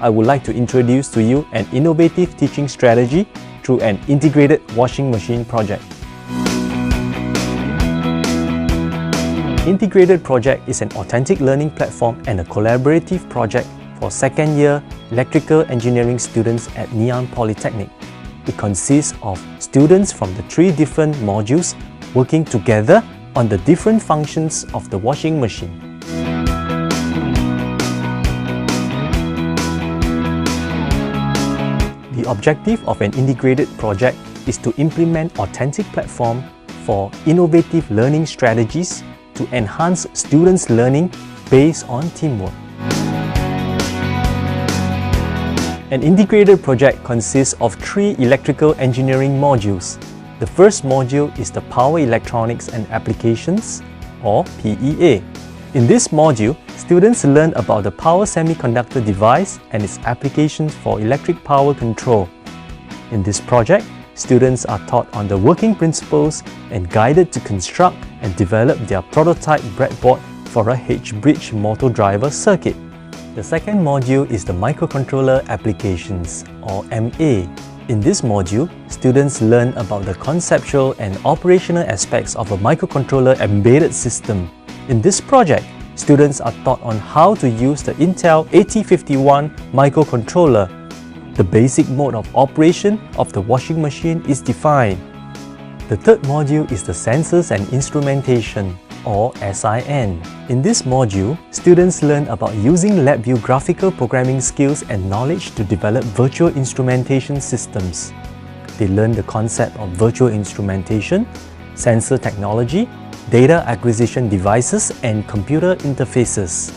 I would like to introduce to you an innovative teaching strategy through an integrated washing machine project. Integrated Project is an authentic learning platform and a collaborative project for second-year electrical engineering students at Ngee Ann Polytechnic. It consists of students from the 3 different modules working together on the different functions of the washing machine. The objective of an integrated project is to implement authentic platform for innovative learning strategies to enhance students' learning based on teamwork. An integrated project consists of 3 electrical engineering modules. The first module is the Power Electronics and Applications, or PEA. In this module, students learn about the power semiconductor device and its applications for electric power control. In this project, students are taught on the working principles and guided to construct and develop their prototype breadboard for a H-bridge motor driver circuit. The second module is the Microcontroller Applications, or MA. In this module, students learn about the conceptual and operational aspects of a microcontroller embedded system. In this project, students are taught on how to use the Intel 8051 microcontroller. The basic mode of operation of the washing machine is defined. The third module is the Sensors and Instrumentation, or SIN. In this module, students learn about using LabVIEW graphical programming skills and knowledge to develop virtual instrumentation systems. They learn the concept of virtual instrumentation, sensor technology, data acquisition devices, and computer interfaces.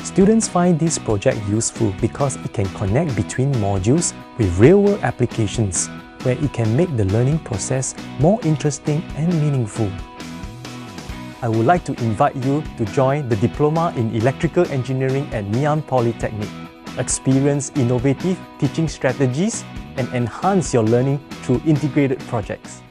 Students find this project useful because it can connect between modules with real-world applications, where it can make the learning process more interesting and meaningful. I would like to invite you to join the Diploma in Electrical Engineering at Ngee Ann Polytechnic. Experience innovative teaching strategies and enhance your learning through integrated projects.